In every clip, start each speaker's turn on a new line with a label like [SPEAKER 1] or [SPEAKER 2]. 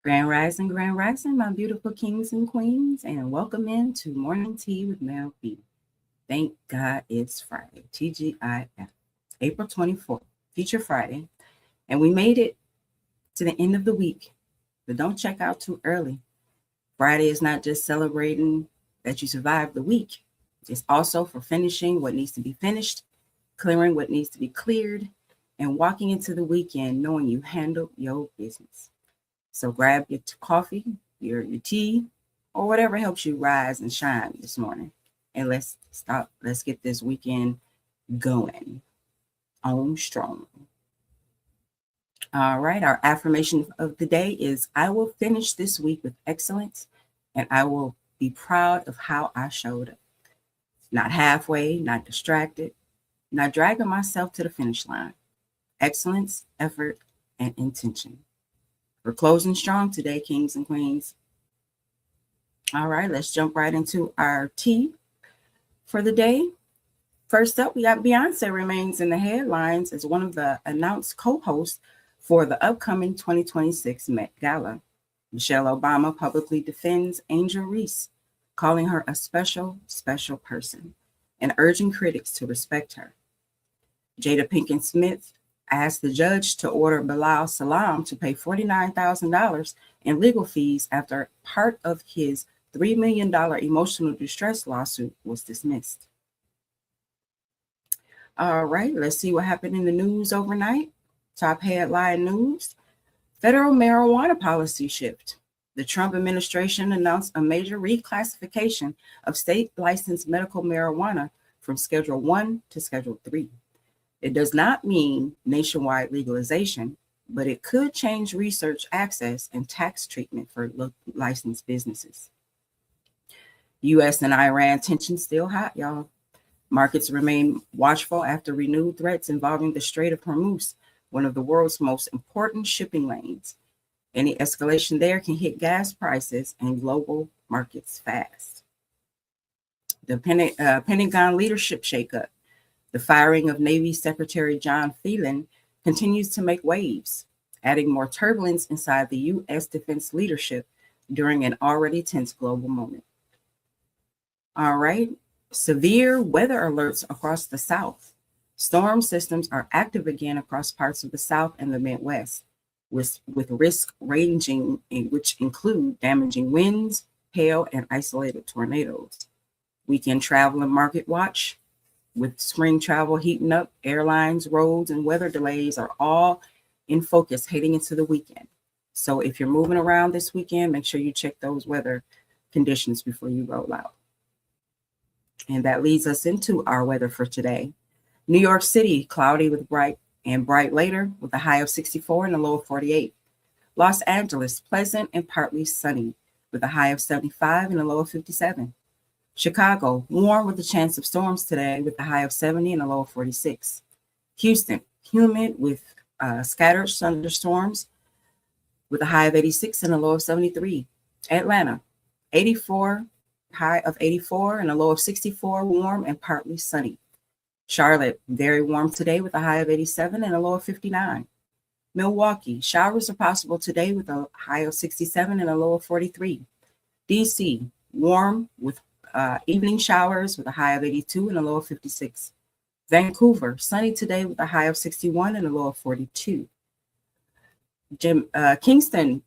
[SPEAKER 1] Grand Rising, my beautiful kings and queens, and welcome into Morning Tea with Mell B. Thank God it's Friday, TGIF, April 24th, Feature Friday, and we made it to the end of the week, but don't check out too early. Friday is not just celebrating that you survived the week, it's also for finishing what needs to be finished, clearing what needs to be cleared, and walking into the weekend knowing you handled your business. So grab your coffee, your tea, or whatever helps you rise and shine this morning. And let's get this weekend going on strong. All right, our affirmation of the day is I will finish this week with excellence and I will be proud of how I showed up. Not halfway, not distracted, not dragging myself to the finish line. Excellence, effort, and intention. We're closing strong today, kings and queens. All right, let's jump right into our tea for the day. First up, we got Beyonce remains in the headlines as one of the announced co-hosts for the upcoming 2026 Met Gala. Michelle Obama publicly defends Angel Reese, calling her a special, special person and urging critics to respect her. Jada Pinkett Smith asked the judge to order Bilal Salam to pay $49,000 in legal fees after part of his $3 million emotional distress lawsuit was dismissed. All right, let's see what happened in the news overnight. Top headline news: federal marijuana policy shift. The Trump administration announced a major reclassification of state licensed medical marijuana from Schedule 1 to Schedule 3. It does not mean nationwide legalization, but it could change research access and tax treatment for licensed businesses. U.S. and Iran tensions still hot, y'all. Markets remain watchful after renewed threats involving the Strait of Hormuz, one of the world's most important shipping lanes. Any escalation there can hit gas prices and global markets fast. The Pentagon leadership shakeup. The firing of Navy Secretary John Phelan continues to make waves, adding more turbulence inside the U.S. defense leadership during an already tense global moment. All right, severe weather alerts across the South. Storm systems are active again across parts of the South and the Midwest, with risk ranging, which include damaging winds, hail, and isolated tornadoes. Weekend travel and market watch. With spring travel heating up, airlines, roads, and weather delays are all in focus heading into the weekend. So if you're moving around this weekend, make sure you check those weather conditions before you roll out. And that leads us into our weather for today. New York City, cloudy with bright later with a high of 64 and a low of 48. Los Angeles, pleasant and partly sunny with a high of 75 and a low of 57. Chicago, warm with a chance of storms today with a high of 70 and a low of 46. Houston, humid with scattered thunderstorms with a high of 86 and a low of 73. Atlanta, 84, high of 84 and a low of 64, warm and partly sunny. Charlotte, very warm today with a high of 87 and a low of 59. Milwaukee, showers are possible today with a high of 67 and a low of 43. DC, warm with evening showers with a high of 82 and a low of 56. Vancouver, sunny today with a high of 61 and a low of 42. Kingston,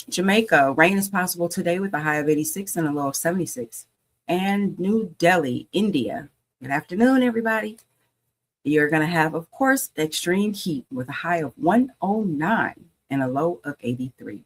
[SPEAKER 1] Jamaica, rain is possible today with a high of 86 and a low of 76. And New Delhi, India, good afternoon, everybody. You're going to have, of course, extreme heat with a high of 109 and a low of 83.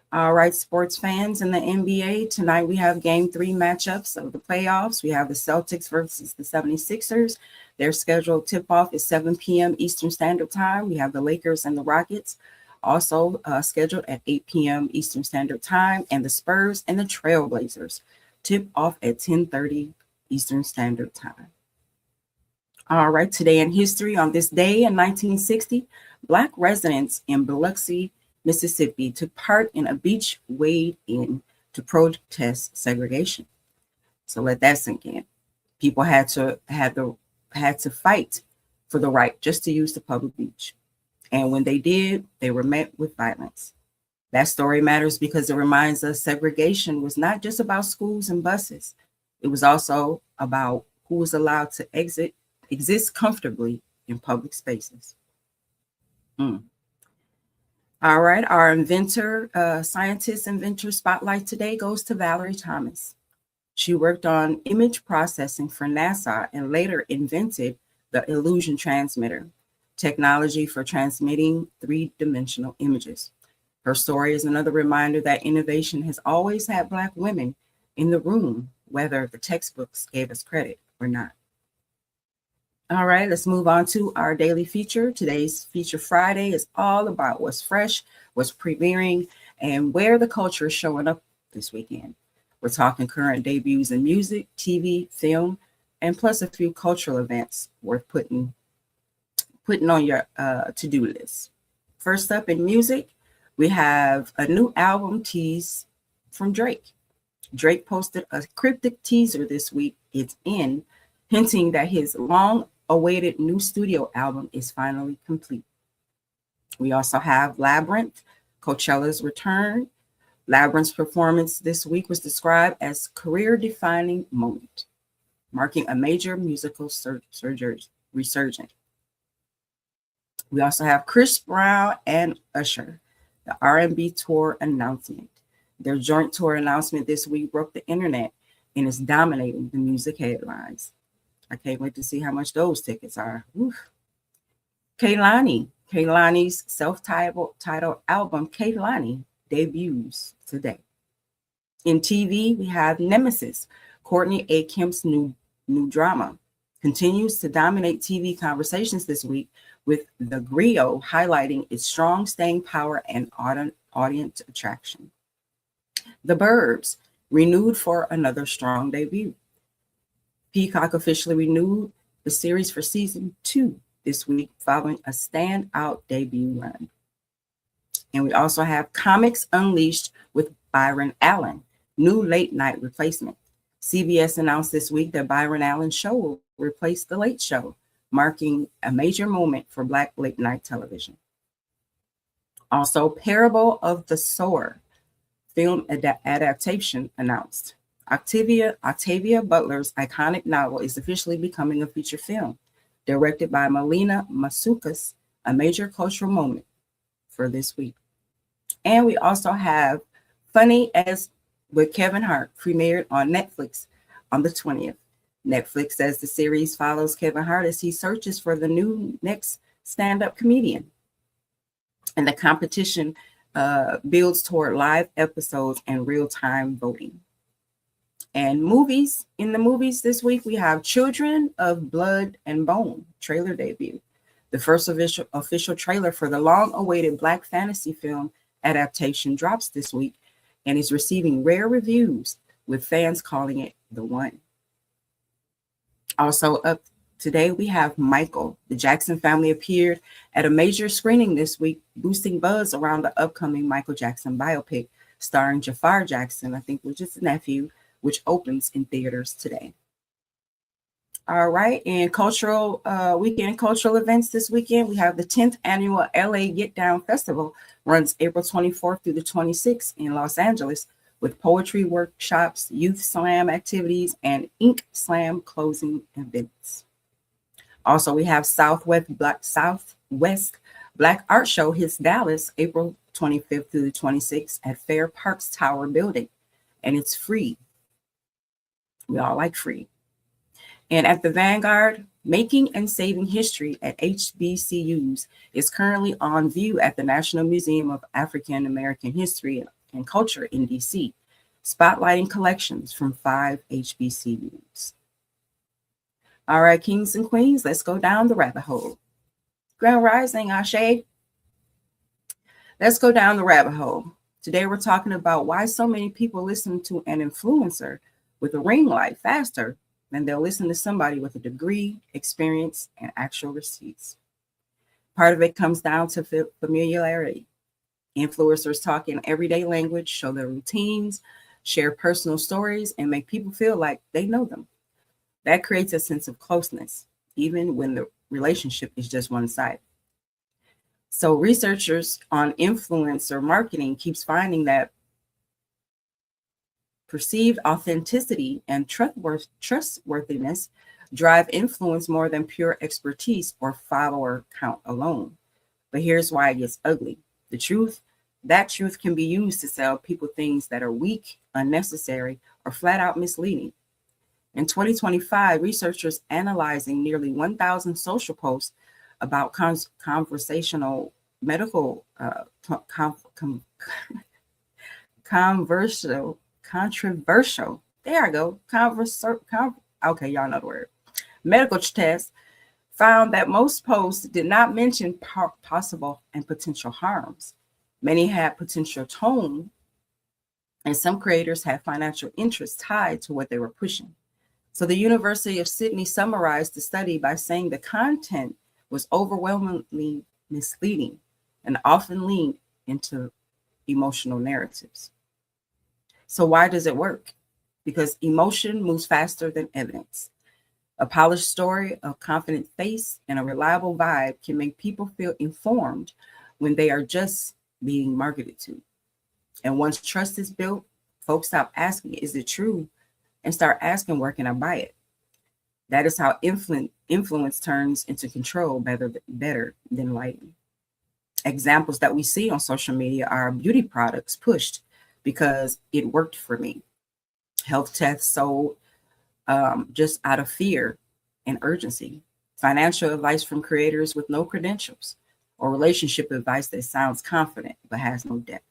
[SPEAKER 1] All right, sports fans in the NBA, tonight we have game 3 matchups of the playoffs. We have the Celtics versus the 76ers. Their scheduled tip-off is 7 p.m. Eastern Standard Time. We have the Lakers and the Rockets also scheduled at 8 p.m. Eastern Standard Time. And the Spurs and the Trailblazers tip off at 10:30 Eastern Standard Time. All right, today in history, on this day in 1960, Black residents in Biloxi, Mississippi took part in a beach wade-in to protest segregation. So let that sink in. People had to fight for the right just to use the public beach. And when they did, they were met with violence. That story matters because it reminds us segregation was not just about schools and buses. It was also about who was allowed to exist comfortably in public spaces. Mm. All right, our scientist inventor spotlight today goes to Valerie Thomas. She worked on image processing for NASA and later invented the illusion transmitter, technology for transmitting three-dimensional images. Her story is another reminder that innovation has always had Black women in the room, whether the textbooks gave us credit or not. All right, let's move on to our daily feature. Today's Feature Friday is all about what's fresh, what's premiering, and where the culture is showing up this weekend. We're talking current debuts in music, TV, film, and plus a few cultural events worth putting on your to-do list. First up in music, we have a new album tease from Drake. Drake posted a cryptic teaser this week, It's In, hinting that his long-awaited new studio album is finally complete. We also have Labyrinth, Coachella's return. Labyrinth's performance this week was described as career-defining moment, marking a major musical resurgence. We also have Chris Brown and Usher, the R&B tour announcement. Their joint tour announcement this week broke the internet and is dominating the music headlines. I can't wait to see how much those tickets are. Oof. Kehlani's self-titled album, Kehlani, debuts today. In TV, we have Nemesis. Courtney A. Kemp's new drama continues to dominate TV conversations this week, with The Griot highlighting its strong staying power and audience attraction. The Burbs, renewed for another strong debut. Peacock officially renewed the series for season 2 this week following a standout debut run. And we also have Comics Unleashed with Byron Allen, new late night replacement. CBS announced this week that Byron Allen's show will replace The Late Show, marking a major moment for Black late night television. Also, Parable of the Sower, film adaptation announced. Octavia Butler's iconic novel is officially becoming a feature film, directed by Melina Matsoukas, a major cultural moment for this week. And we also have Funny as with Kevin Hart, premiered on Netflix on the 20th. Netflix says the series follows Kevin Hart as he searches for the next stand-up comedian. And the competition builds toward live episodes and real-time voting. And in the movies this week, we have Children of Blood and Bone trailer debut. The first official trailer for the long-awaited Black fantasy film adaptation drops this week and is receiving rare reviews, with fans calling it the one. Also up today, we have Michael. The Jackson family appeared at a major screening this week, boosting buzz around the upcoming Michael Jackson biopic starring Jafar Jackson, I think was his nephew, which opens in theaters today. All right, in weekend cultural events this weekend, we have the 10th annual LA Get Down Festival, runs April 24th through the 26th in Los Angeles, with poetry workshops, youth slam activities, and ink slam closing events. Also, we have Southwest Black Art Show hits Dallas April 25th through the 26th at Fair Parks Tower building, and it's free. We all like free. And at the Vanguard, Making and Saving History at HBCUs is currently on view at the National Museum of African American History and Culture in DC, spotlighting collections from 5 HBCUs. All right, kings and queens, let's go down the rabbit hole. Grand Rising, Ashe. Let's go down the rabbit hole. Today we're talking about why so many people listen to an influencer with a ring light faster than they'll listen to somebody with a degree, experience, and actual receipts. Part of it comes down to familiarity. Influencers talk in everyday language, show their routines, share personal stories, and make people feel like they know them. That creates a sense of closeness, even when the relationship is just one-sided. So researchers on influencer marketing keeps finding that perceived authenticity and trustworthiness drive influence more than pure expertise or follower count alone. But here's why it gets ugly. That truth can be used to sell people things that are weak, unnecessary, or flat out misleading. In 2025, researchers analyzing nearly 1,000 social posts about conversational medical controversial. There I go. Okay, y'all know the word. Medical tests found that most posts did not mention possible and potential harms. Many had potential tone, and some creators had financial interests tied to what they were pushing. So the University of Sydney summarized the study by saying the content was overwhelmingly misleading and often leaned into emotional narratives. So why does it work? Because emotion moves faster than evidence. A polished story, a confident face, and a reliable vibe can make people feel informed when they are just being marketed to. And once trust is built, folks stop asking, is it true? And start asking, where can I buy it? That is how influence turns into control better than lighting. Examples that we see on social media are beauty products pushed because it worked for me. Health tests sold just out of fear and urgency. Financial advice from creators with no credentials, or relationship advice that sounds confident but has no depth.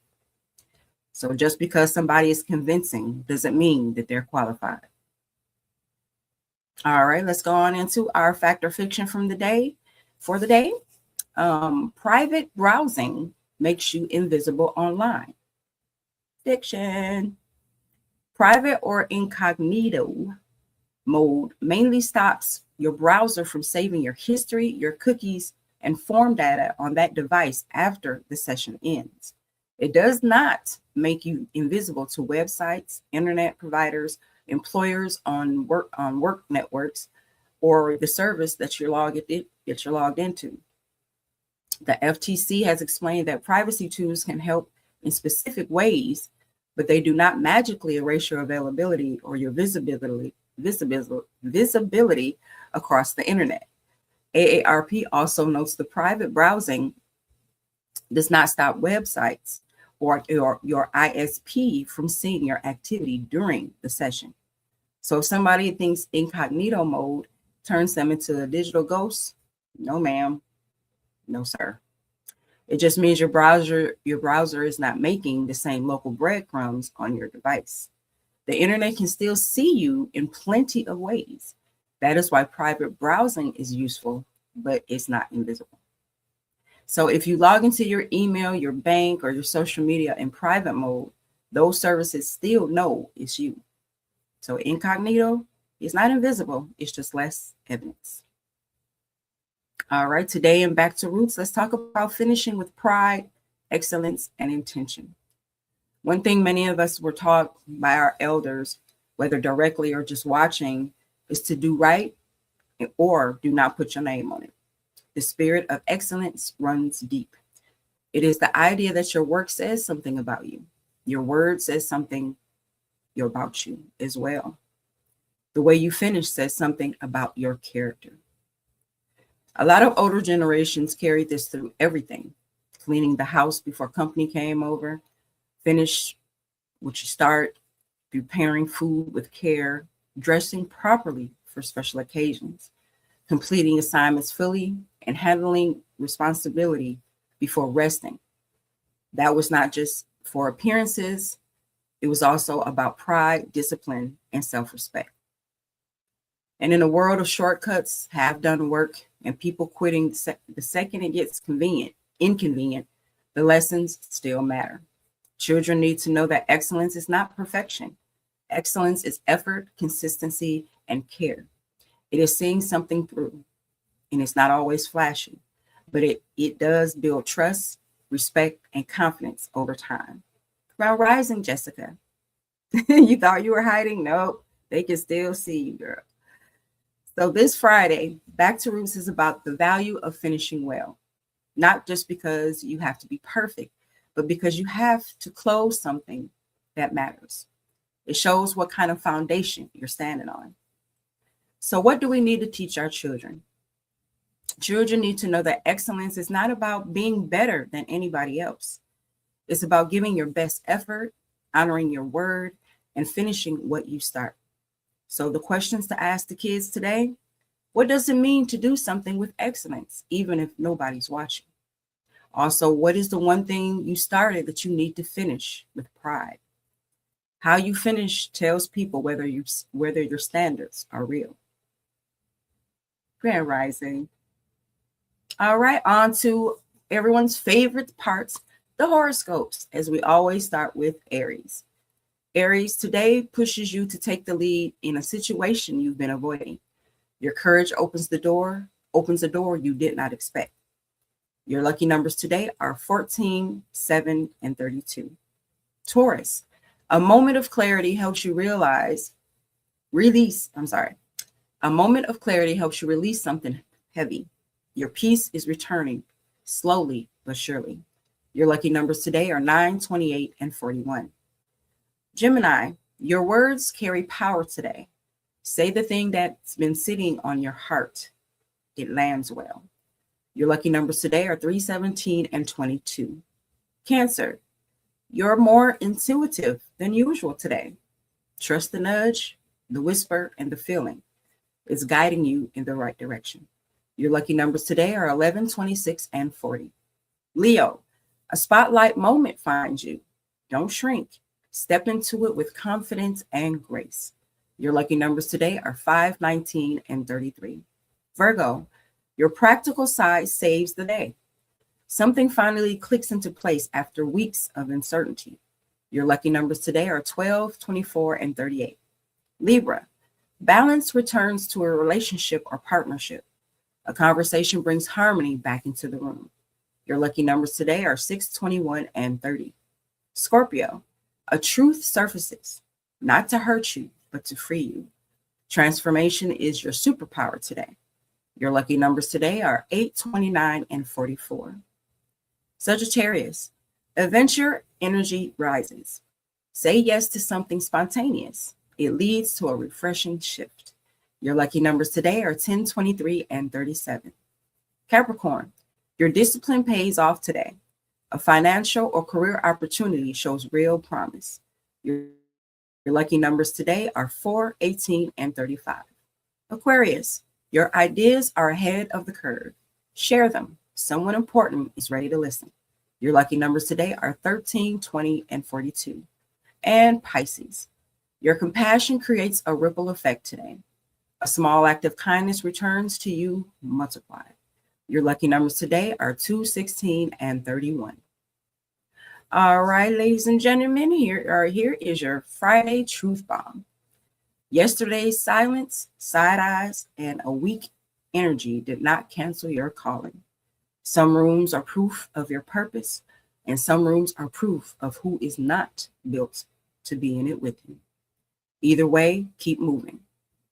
[SPEAKER 1] So just because somebody is convincing doesn't mean that they're qualified. All right, let's go on into our fact or fiction from the day. For the day, private browsing makes you invisible online. Fiction. Private or incognito mode mainly stops your browser from saving your history, your cookies, and form data on that device after the session ends. It does not make you invisible to websites, internet providers, employers on work networks, or the service that you're logged into. The FTC has explained that privacy tools can help in specific ways, but they do not magically erase your availability or your visibility across the internet. AARP also notes the private browsing does not stop websites or your ISP from seeing your activity during the session. So if somebody thinks incognito mode turns them into a digital ghost, no ma'am, no sir. It just means your browser is not making the same local breadcrumbs on your device. The internet can still see you in plenty of ways. That is why private browsing is useful, but it's not invisible. So if you log into your email, your bank, or your social media in private mode, those services still know it's you. So incognito is not invisible, it's just less evidence. All right, today in Back to Roots, let's talk about finishing with pride, excellence, and intention. One thing many of us were taught by our elders, whether directly or just watching, is to do right or do not put your name on it. The spirit of excellence runs deep. It is the idea that your work says something about you. Your word says something about you as well. The way you finish says something about your character. A lot of older generations carried this through everything. Cleaning the house before company came over, finish what you start, preparing food with care, dressing properly for special occasions, completing assignments fully, and handling responsibility before resting. That was not just for appearances, it was also about pride, discipline, and self-respect. And in a world of shortcuts, half-done work, and people quitting the second it gets inconvenient, the lessons still matter. Children need to know that excellence is not perfection. Excellence is effort, consistency, and care. It is seeing something through, and it's not always flashy, but it does build trust, respect, and confidence over time. About rising, Jessica. You thought you were hiding? Nope, they can still see you, girl. So this Friday, Back to Roots is about the value of finishing well. not just because you have to be perfect, but because you have to close something that matters. It shows what kind of foundation you're standing on. So, what do we need to teach our children? Children need to know that excellence is not about being better than anybody else. It's about giving your best effort, honoring your word, and finishing what you start. So, the questions to ask the kids today: what does it mean to do something with excellence, even if nobody's watching? Also, what is the one thing you started that you need to finish with pride? How you finish tells people whether your standards are real. Grand Rising. All right, on to everyone's favorite parts, the horoscopes, as we always start with Aries. Aries, today pushes you to take the lead in a situation you've been avoiding. Your courage opens a door you did not expect. Your lucky numbers today are 14, 7, and 32. Taurus, a moment of clarity helps you release something heavy. Your peace is returning slowly but surely. Your lucky numbers today are 9, 28, and 41. Gemini, your words carry power today. Say the thing that's been sitting on your heart. It lands well. Your lucky numbers today are 3, 17, and 22. Cancer, you're more intuitive than usual today. Trust the nudge, the whisper, and the feeling. It's guiding you in the right direction. Your lucky numbers today are 11, 26, and 40. Leo, a spotlight moment finds you. Don't shrink. Step into it with confidence and grace. Your lucky numbers today are 5, 19, and 33. Virgo, your practical side saves the day. Something finally clicks into place after weeks of uncertainty. Your lucky numbers today are 12, 24, and 38. Libra, balance returns to a relationship or partnership. A conversation brings harmony back into the room. Your lucky numbers today are 6, 21, and 30. Scorpio, a truth surfaces, not to hurt you, but to free you. Transformation is your superpower today. Your lucky numbers today are 8, 29, and 44. Sagittarius, adventure energy rises. Say yes to something spontaneous. It leads to a refreshing shift. Your lucky numbers today are 10, 23, and 37. Capricorn, your discipline pays off today. A financial or career opportunity shows real promise. Your lucky numbers today are 4, 18, and 35. Aquarius, your ideas are ahead of the curve. Share them. Someone important is ready to listen. Your lucky numbers today are 13, 20, and 42. And Pisces, your compassion creates a ripple effect today. A small act of kindness returns to you multiplied. Your lucky numbers today are 2, 16, and 31. All right, ladies and gentlemen, here is your Friday Truth Bomb. Yesterday's silence, side eyes, and a weak energy did not cancel your calling. Some rooms are proof of your purpose, and some rooms are proof of who is not built to be in it with you. Either way, keep moving.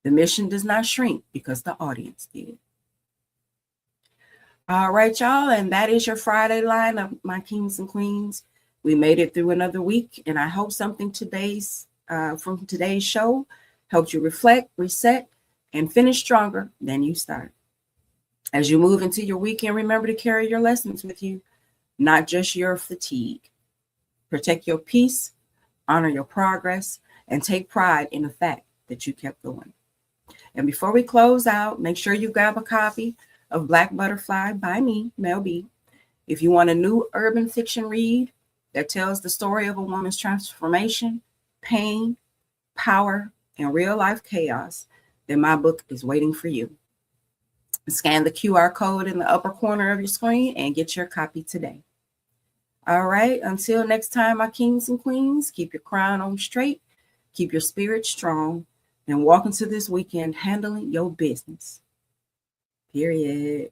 [SPEAKER 1] The mission does not shrink because the audience did. All right, y'all, and that is your Friday line of my kings and queens. We made it through another week, and I hope something from today's show helped you reflect, reset, and finish stronger than you started. As you move into your weekend, remember to carry your lessons with you, not just your fatigue. Protect your peace, honor your progress, and take pride in the fact that you kept going. And before we close out, make sure you grab a copy of Black Butterfly by me, Mell B. If you want a new urban fiction read that tells the story of a woman's transformation, pain, power, and real-life chaos, then my book is waiting for you. Scan the QR code in the upper corner of your screen and get your copy today. All right, until next time, my kings and queens, keep your crown on straight, keep your spirit strong, and walk into this weekend handling your business. Period.